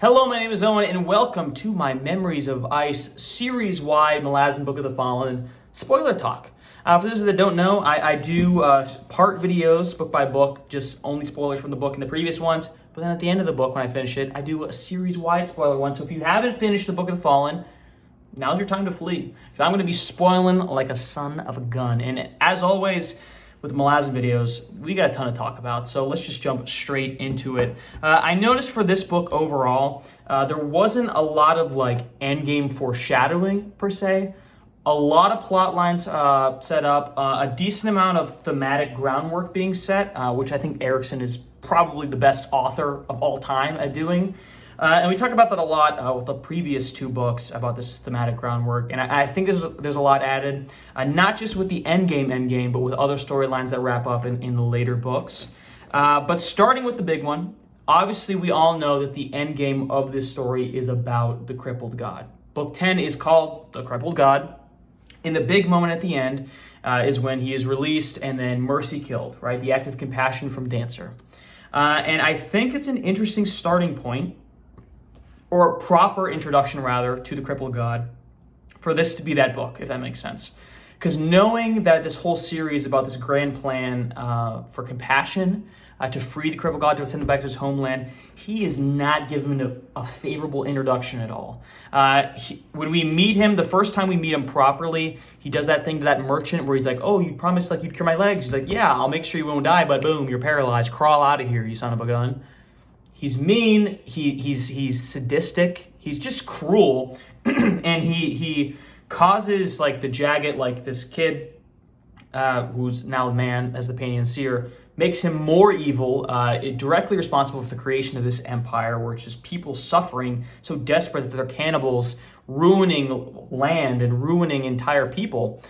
Hello, my name is Owen, and welcome to my Memories of Ice series-wide Malazan Book of the Fallen spoiler talk. For those that don't know, I do part videos, book by book, just only spoilers from the book and the previous ones. But then at the end of the book, when I finish it, I do a series-wide spoiler one. So if you haven't finished the Book of the Fallen, now's your time to flee. Because I'm going to be spoiling like a son of a gun. And as always, with Malazan videos, we got a ton to talk about, so let's just jump straight into it. I noticed for this book overall, there wasn't a lot of like endgame foreshadowing per se. A lot of plot lines set up, a decent amount of thematic groundwork being set, which I think Erikson is probably the best author of all time at doing. And we talked about that a lot with the previous two books about this thematic groundwork. And I think there's a lot added, not just with the endgame, but with other storylines that wrap up in the later books. But starting with the big one, obviously we all know that the endgame of this story is about the crippled god. Book 10 is called The Crippled God. And the big moment at the end is when he is released and then Mercy killed, right? The act of compassion from Dancer. And I think it's an interesting starting point, or a proper introduction, rather, to the crippled god, for this to be that book, if that makes sense. Because knowing that this whole series is about this grand plan for compassion, to free the crippled god, to send him back to his homeland, he is not given a favorable introduction at all. When we meet him, the first time we meet him properly, he does that thing to that merchant where he's like, oh, you promised like you'd cure my legs. He's like, yeah, I'll make sure you won't die, but boom, you're paralyzed. Crawl out of here, you son of a gun. He's mean, he's sadistic, he's just cruel, and he causes like the Jagged, like this kid who's now a man as the painting and seer, makes him more evil, directly responsible for the creation of this empire where it's just people suffering so desperate that they're cannibals, ruining land and ruining entire people.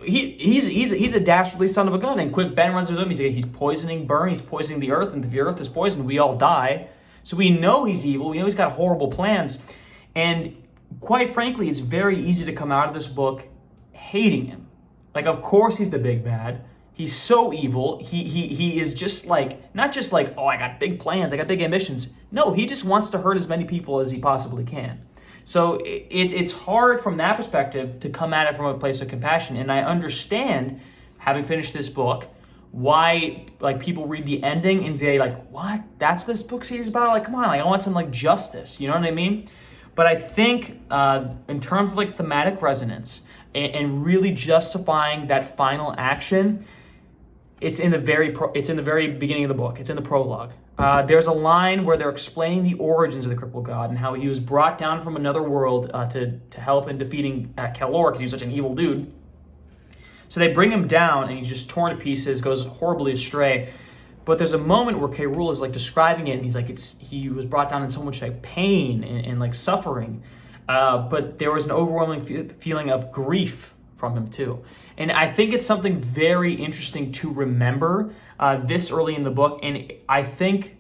He's a dastardly son of a gun, and quick Ben runs with him. He's poisoning Burn, he's poisoning the earth, and if the earth is poisoned, we all die. So we know he's evil, we know he's got horrible plans, and quite frankly, it's very easy to come out of this book hating him. Like, of course he's the big bad. He's so evil. He is just like, not just like, oh, I got big plans, I got big ambitions. No, he just wants to hurt as many people as he possibly can. So it's hard from that perspective to come at it from a place of compassion. And I understand, having finished this book, why like people read the ending and say like, what? That's what this book series about? Like, come on, like I want some like justice. You know what I mean? But I think in terms of like thematic resonance and really justifying that final action, it's in the very beginning of the book. It's in the prologue. There's a line where they're explaining the origins of the crippled god and how he was brought down from another world to help in defeating Kelor because he's such an evil dude. So they bring him down and he's just torn to pieces, goes horribly astray. But there's a moment where K. Rool is like describing it and he's like, he was brought down in so much like pain and like suffering. But there was an overwhelming feeling of grief from him too. And I think it's something very interesting to remember this early in the book. And I think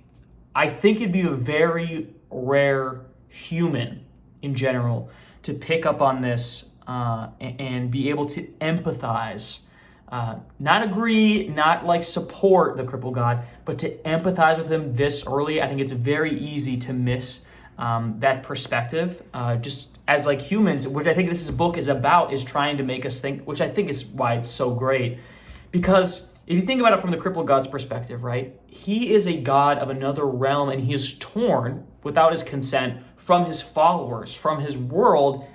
it'd be a very rare human in general to pick up on this and be able to empathize, not agree, not like support the crippled god, but to empathize with him this early. I think it's very easy to miss that perspective, just as like humans, which I think this book is about, is trying to make us think, which I think is why it's so great. Because if you think about it from the crippled god's perspective, right? He is a god of another realm and he is torn without his consent from his followers, from his world,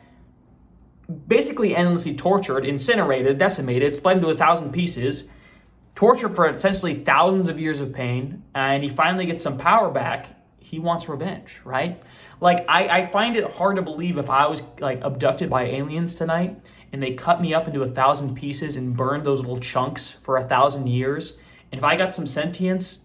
basically endlessly tortured, incinerated, decimated, split into 1,000 pieces, tortured for essentially thousands of years of pain, and he finally gets some power back. He wants revenge, right? Like, I find it hard to believe if I was like abducted by aliens tonight and they cut me up into 1,000 pieces and burned those little chunks for 1,000 years. And if I got some sentience,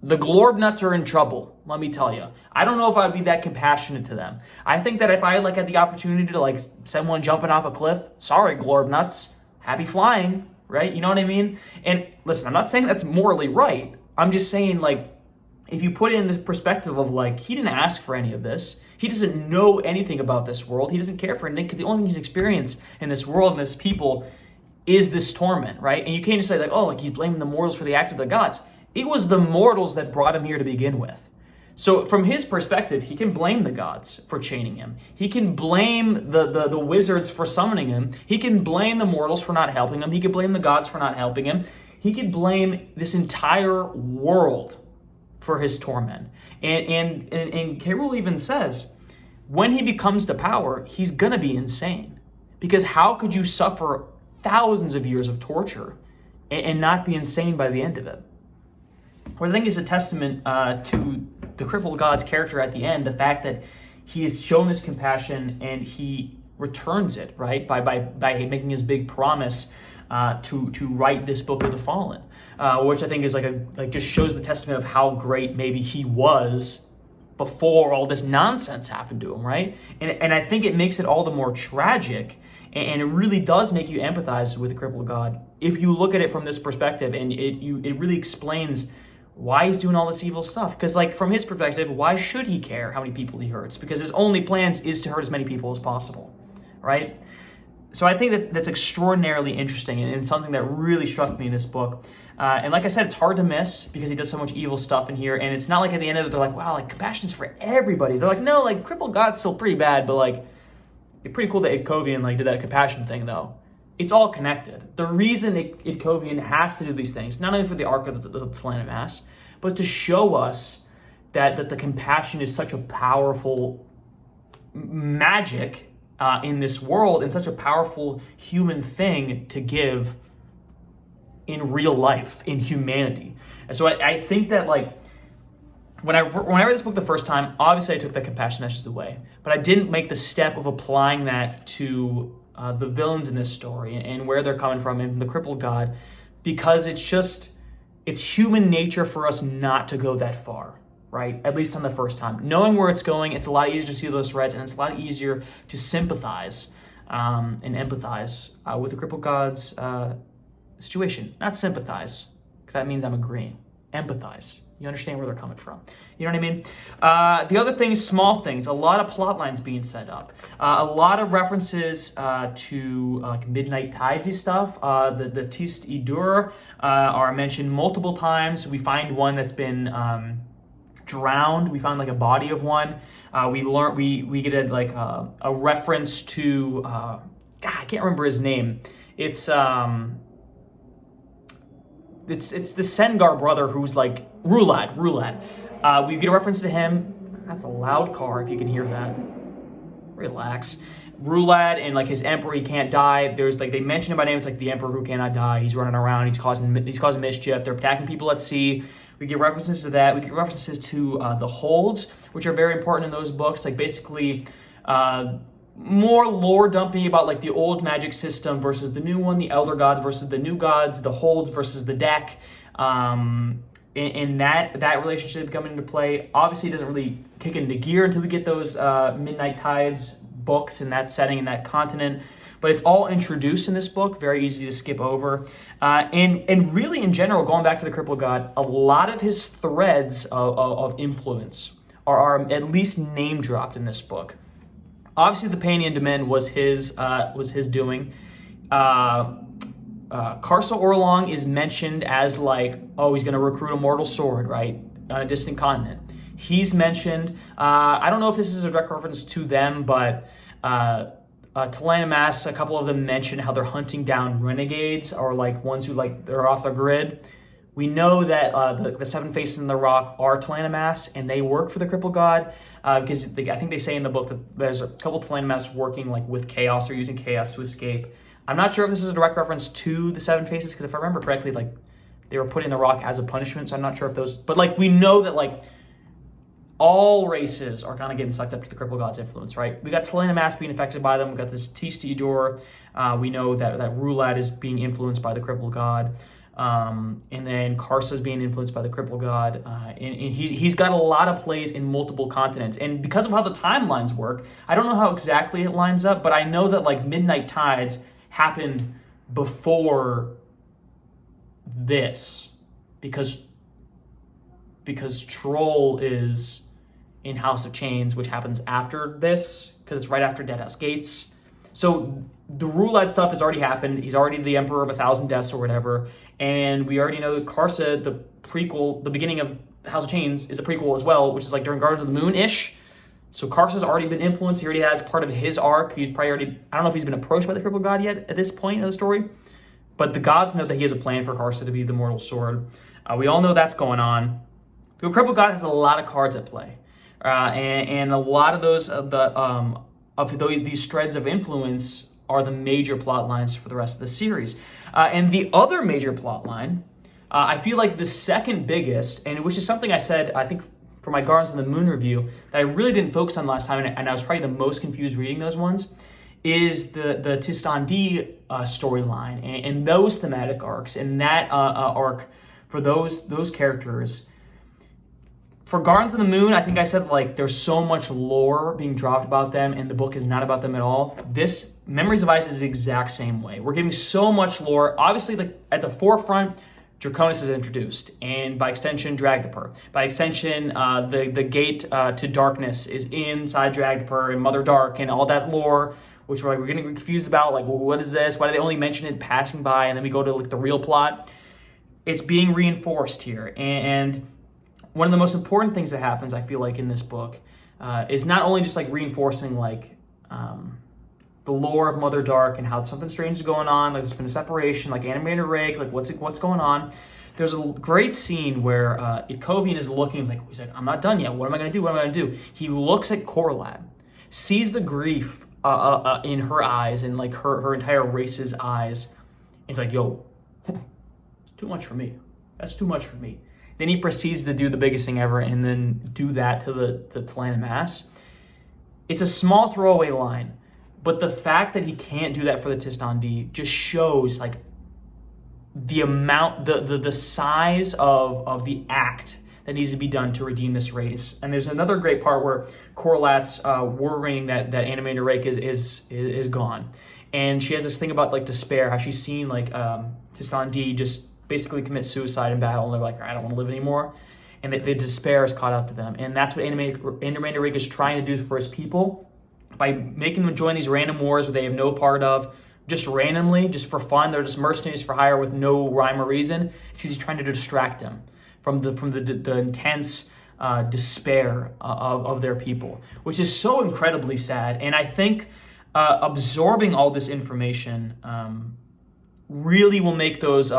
the Glorbnuts are in trouble, let me tell you. I don't know if I'd be that compassionate to them. I think that if I like had the opportunity to like someone jumping off a cliff, sorry, Glorbnuts, happy flying, right? You know what I mean? And listen, I'm not saying that's morally right. I'm just saying like, if you put it in this perspective of like, he didn't ask for any of this. He doesn't know anything about this world. He doesn't care for anything because the only thing he's experienced in this world and this people is this torment, right? And you can't just say like, oh, like he's blaming the mortals for the act of the gods. It was the mortals that brought him here to begin with. So from his perspective, he can blame the gods for chaining him. He can blame the wizards for summoning him. He can blame the mortals for not helping him. He could blame the gods for not helping him. He could blame this entire world for his torment. And K. Rool even says, when he becomes the power, he's going to be insane. Because how could you suffer thousands of years of torture and not be insane by the end of it? What I think is a testament to the crippled god's character at the end, the fact that he has shown this compassion and he returns it, right, by making his big promise to write this book of the fallen, which I think is just shows the testament of how great maybe he was before all this nonsense happened to him, right? And I think it makes it all the more tragic, and it really does make you empathize with the crippled god if you look at it from this perspective, and it really explains why he's doing all this evil stuff. Because from his perspective, why should he care how many people he hurts? Because his only plans is to hurt as many people as possible, right? So I think that's extraordinarily interesting and something that really struck me in this book. And like I said, it's hard to miss because he does so much evil stuff in here. And it's not like at the end of it, they're like, wow, compassion is for everybody. They're like, no, crippled god's still pretty bad, but it's pretty cool that Idkovian did that compassion thing though. It's all connected. The reason Idkovian has to do these things, not only for the arc of the Planet Mass, but to show us that the compassion is such a powerful magic in this world, and such a powerful human thing to give in real life, in humanity. And so I think that when I read this book the first time, obviously I took the compassion message away, but I didn't make the step of applying that to the villains in this story and where they're coming from and the crippled god, because it's human nature for us not to go that far, right? At least on the first time. Knowing where it's going, it's a lot easier to see those threads, and it's a lot easier to sympathize and empathize with the crippled god's situation. Not sympathize, because that means I'm agreeing. Empathize. You understand where they're coming from. You know what I mean? The other things, small things, a lot of plot lines being set up. A lot of references to Midnight Tidesy stuff. The Tist Idur are mentioned multiple times. We find one that's been drowned. We found a body of one. We get a reference to I can't remember his name. It's the Sengar brother who's Rulad. We get a reference to him. That's a loud car if you can hear that. Relax. Rulad and his emperor, he can't die. There's they mention him by name. It's the emperor who cannot die. He's running around. He's causing mischief. They're attacking people at sea. We get references to that. We get references to the holds, which are very important in those books. Basically, more lore dumping about the old magic system versus the new one, the elder gods versus the new gods, the holds versus the deck, and that relationship coming into play. Obviously, it doesn't really kick into gear until we get those Midnight Tides books in that setting, in that continent. But it's all introduced in this book, very easy to skip over. And really, in general, going back to the crippled god, a lot of his threads of influence are at least name dropped in this book. Obviously, the Panian Domain was his doing. Karsa Orlong is mentioned as he's going to recruit a mortal sword, right, on a distant continent. He's mentioned. I don't know if this is a direct reference to them, but Talanamas, a couple of them mention how they're hunting down renegades or ones who they're off the grid. We know that the seven faces in the rock are Talanamas, and they work for the crippled god. Because I think they say in the book that there's a couple of Talanamas working with chaos or using chaos to escape. I'm not sure if this is a direct reference to the seven faces, because if I remember correctly, they were put in the rock as a punishment. So I'm not sure if those, but we know that all races are kind of getting sucked up to the crippled god's influence, right? We got Talanamas being affected by them. We got this Tist Idur. We know that Rulad is being influenced by the crippled god. And then Karsa is being influenced by the crippled god. And he's got a lot of plays in multiple continents. And because of how the timelines work, I don't know how exactly it lines up, but I know that Midnight Tides happened before this, because Troll is in House of Chains, which happens after this, because it's right after Deadhouse Gates. So the Rulad stuff has already happened. He's already the Emperor of 1,000 Deaths or whatever. And we already know that Karsa, the prequel, the beginning of House of Chains is a prequel as well, which is like during Guardians of the Moon-ish. So Karsa's already been influenced. He already has part of his arc. He's probably already, I don't know if he's been approached by the Crippled God yet at this point in the story, but the gods know that he has a plan for Karsa to be the Mortal Sword. We all know that's going on. The Crippled God has a lot of cards at play, and a lot of those these threads of influence are the major plot lines for the rest of the series. And the other major plot line, I feel like the second biggest, and which is something I said, I think, for my Guardians of the Moon review, that I really didn't focus on last time, and I was probably the most confused reading those ones, is the Tistandi storyline and those thematic arcs, and that arc for those characters. For Guardians of the Moon, I think I said, like, there's so much lore being dropped about them, and the book is not about them at all. This Memories of Ice is the exact same way. We're getting so much lore. Obviously, like, at the forefront, Draconis is introduced, and by extension, Dragdipur. By extension, the gate to darkness is inside Dragdipur and Mother Dark and all that lore, which we're getting confused about. Like, well, what is this? Why do they only mention it passing by? And then we go to like the real plot. It's being reinforced here, and one of the most important things that happens, I feel like, in this book is not only just like reinforcing like the lore of Mother Dark and how something strange is going on, like there's been a separation, like Animator Rake, like what's going on. There's a great scene where Ikovian is looking, he's like, I'm not done yet. What am I going to do? What am I going to do? He looks at Korlat, sees the grief in her eyes and like her entire race's eyes. And he's like, yo, too much for me. That's too much for me. Then he proceeds to do the biggest thing ever and then do that to the Clan of Mass. It's a small throwaway line, but the fact that he can't do that for the Tistandi just shows like the amount, the size of the act that needs to be done to redeem this race. And there's another great part where Korlat's worrying that Animator Rake is gone. And she has this thing about like despair, how she's seen like Tistandi just basically commit suicide in battle, and they're like, I don't want to live anymore. And the despair is caught up to them. And that's what Animator Rake is trying to do for his people by making them join these random wars that they have no part of, just randomly, just for fun. They're just mercenaries for hire with no rhyme or reason. It's because he's trying to distract them from the intense despair of their people, which is so incredibly sad. And I think absorbing all this information really will make those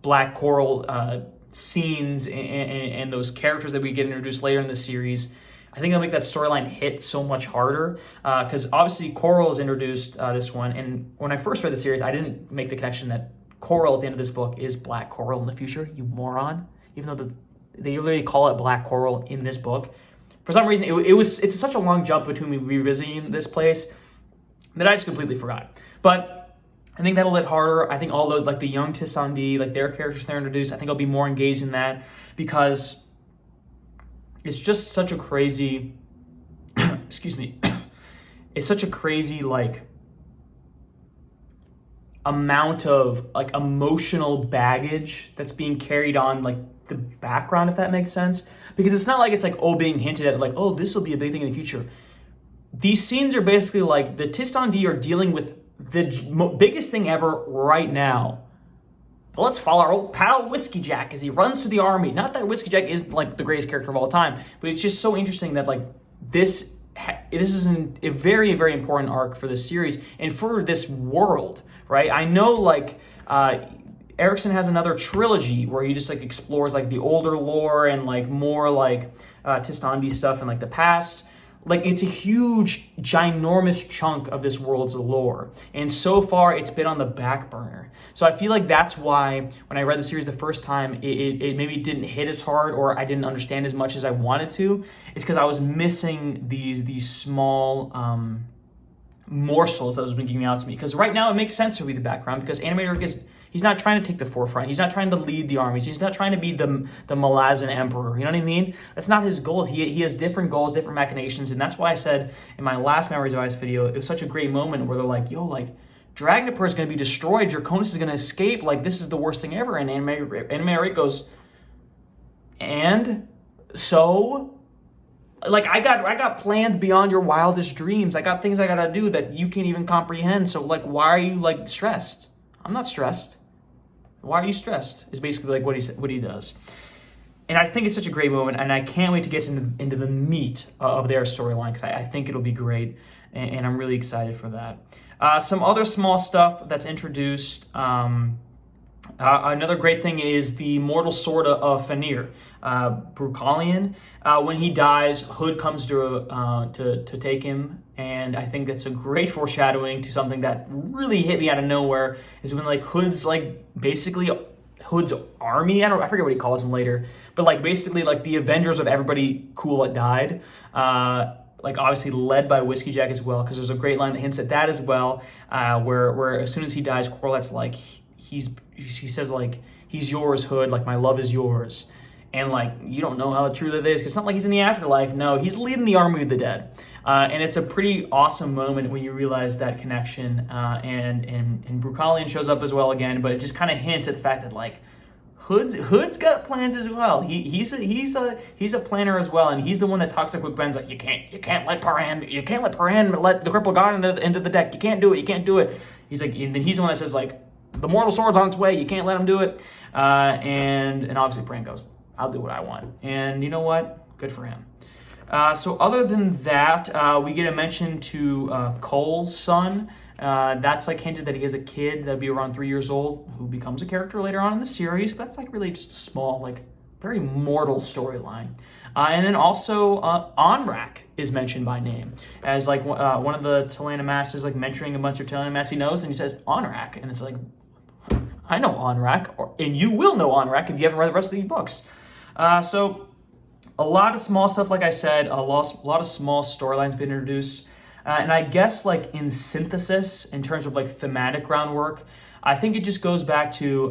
Black Coral scenes and those characters that we get introduced later in the series, I think it'll make that storyline hit so much harder, because obviously Coral is introduced this one, and when I first read the series, I didn't make the connection that Coral at the end of this book is Black Coral in the future, you moron, even though they literally call it Black Coral in this book. For some reason, it's such a long jump between me revisiting this place that I just completely forgot. But I think that'll hit harder. I think all those, like the young Tistandi, like their characters they're introduced, I think I'll be more engaged in that, because it's just such a crazy, excuse me, it's such a crazy, like, amount of, like, emotional baggage that's being carried on, like, the background, if that makes sense. Because it's not like it's, like, being hinted at, like, oh, this will be a big thing in the future. These scenes are basically, like, the Tistandi are dealing with the biggest thing ever right now. But let's follow our old pal Whiskey Jack as he runs to the army. Not that Whiskey Jack is like the greatest character of all time, but it's just so interesting that like this is a very, very important arc for this series and for this world, right? I know like Erikson has another trilogy where he just like explores like the older lore and like more like Tistandi stuff and like the past. Like, it's a huge, ginormous chunk of this world's lore. And so far, it's been on the back burner. So I feel like that's why, when I read the series the first time, it maybe didn't hit as hard, or I didn't understand as much as I wanted to. It's because I was missing these small morsels that was being given out to me. Because right now, it makes sense to read the background, because Animator Rake he's not trying to take the forefront. He's not trying to lead the armies. He's not trying to be the Malazan emperor. You know what I mean? That's not his goals. He has different goals, different machinations. And that's why I said in my last Memories of Ice video, it was such a great moment where they're like, yo, like, Dragdipur is going to be destroyed. Draconis is going to escape. Like, this is the worst thing ever. And Animator Rake goes, and so, like, I got plans beyond your wildest dreams. I got things I got to do that you can't even comprehend. So, like, why are you, like, stressed? I'm not stressed. Why are you stressed? Is basically like what he does. and I think it's such a great moment, and I can't wait to get into the meat of their storyline, because I think it'll be great, and I'm really excited for that. Some other small stuff that's introduced. Another great thing is the mortal sword of Fenrir, Brucalion. When he dies, Hood comes to take him, and I think that's a great foreshadowing to something that really hit me out of nowhere. Is when like Hood's like basically Hood's army. I forget what he calls them later, but like basically like the Avengers of everybody cool that died. Like obviously led by Whiskey Jack as well, because there's a great line that hints at that as well, where as soon as he dies, Corleth's like he says like, he's yours, Hood, like my love is yours. And like, you don't know how true that is, because it's not like he's in the afterlife. No, he's leading the army of the dead. And it's a pretty awesome moment when you realize that connection. And Brucalion shows up as well again, but it just kind of hints at the fact that like Hood's got plans as well. He's a planner as well, and he's the one that talks to Quick Ben's like, you can't let Paran let the cripple god into the deck. You can't do it. He's like, and then he's the one that says like, the mortal sword's on its way. You can't let him do it. And obviously Bran goes, I'll do what I want. And you know what? Good for him. So other than that, we get a mention to Cole's son. That's like hinted that he has a kid that'll be around 3 years old who becomes a character later on in the series. But that's like really just a small, like very mortal storyline. And then also Onrak is mentioned by name as like one of the Telanamas is like mentoring a bunch of Telanamas he knows, and he says Onrak, and it's like, I know Onrak, and you will know Onrak if you haven't read the rest of these books. So a lot of small stuff, like I said, a lot of small storylines been introduced. And I guess like in synthesis, in terms of like thematic groundwork, I think it just goes back to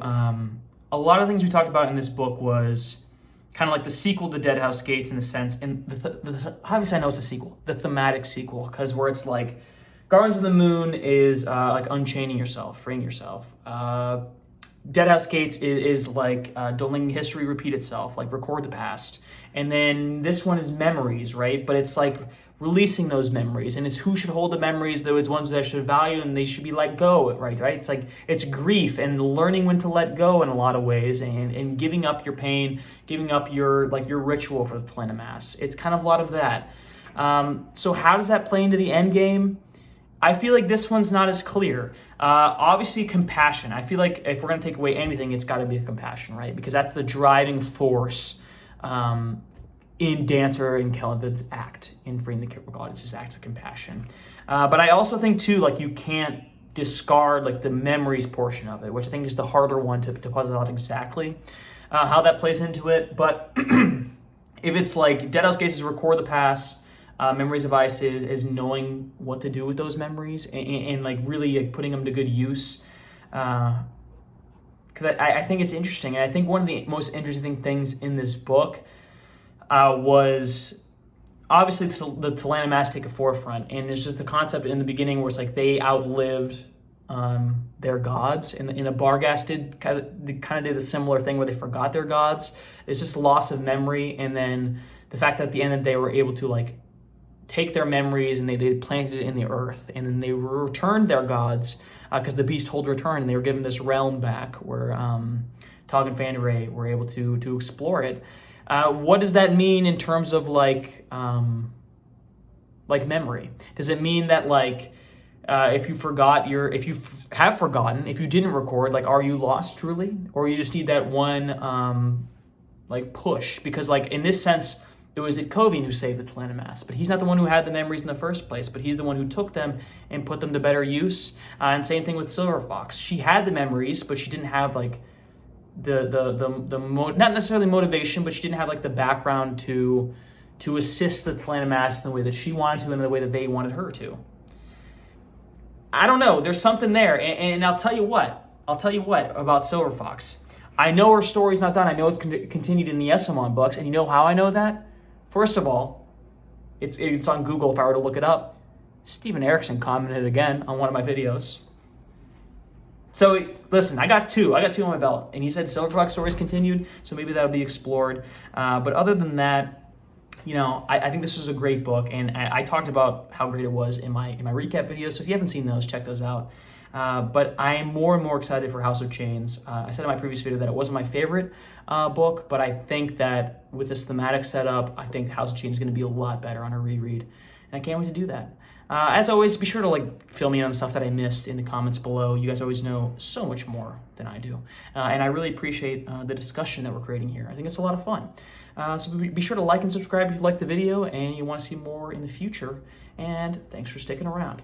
a lot of things we talked about in this book was kind of like the sequel to Deadhouse Gates in the sense, and obviously I know it's a sequel, the thematic sequel, because where it's like Guardians of the Moon is like unchaining yourself, freeing yourself. Deadhouse Gates is like don't letting history repeat itself, like record the past. And then this one is memories, right? But it's like releasing those memories, and it's who should hold the memories, those ones that should value, and they should be let go, right? It's like, it's grief and learning when to let go in a lot of ways, and giving up your pain, giving up your ritual for the Telanamas. It's kind of a lot of that. So how does that play into the end game? I feel like this one's not as clear. Obviously, compassion. I feel like if we're going to take away anything, it's got to be a compassion, right? Because that's the driving force in Dancer and Kellanth's act in freeing the cripple god. It's this act of compassion. But I also think, too, like you can't discard like the memories portion of it, which I think is the harder one to puzzle out exactly how that plays into it. But if it's like Deadhouse Gates is record the past, Memories of Ice is knowing what to do with those memories and like really like putting them to good use. Because I think it's interesting. And I think one of the most interesting things in this book was obviously the Telanamas take a forefront. And it's just the concept in the beginning where it's like they outlived their gods. And the Barghast kind of did a similar thing where they forgot their gods. It's just loss of memory. And then the fact that at the end that they were able to like take their memories and they planted it in the earth, and then they returned their gods because the beast hold return, and they were given this realm back where Tog and Fanray were able to explore it. What does that mean in terms of like memory? Does it mean that like if you have forgotten, if you didn't record, like are you lost truly, or you just need that one like push? Because like in this sense, it was Kovine who saved the Telanamas, but he's not the one who had the memories in the first place, but he's the one who took them and put them to better use. And same thing with Silver Fox. She had the memories, but she didn't have like not necessarily motivation, but she didn't have like the background to assist the Telanamas in the way that she wanted to, and in the way that they wanted her to. I don't know. There's something there, and I'll tell you what about Silver Fox. I know her story's not done. I know it's continued in the Esomon books, and you know how I know that? First of all, it's on Google if I were to look it up. Steven Erikson commented again on one of my videos. So listen, I got two on my belt, and he said Silver Fox stories continued, so maybe that'll be explored. But other than that, you know, I think this was a great book, and I talked about how great it was in my recap videos. So if you haven't seen those, check those out. But I am more and more excited for House of Chains. I said in my previous video that it wasn't my favorite book, but I think that with this thematic setup, I think House of Chains is going to be a lot better on a reread. And I can't wait to do that. As always, be sure to fill me in on stuff that I missed in the comments below. You guys always know so much more than I do. And I really appreciate the discussion that we're creating here. I think it's a lot of fun. So be sure to like and subscribe if you like the video and you want to see more in the future. And thanks for sticking around.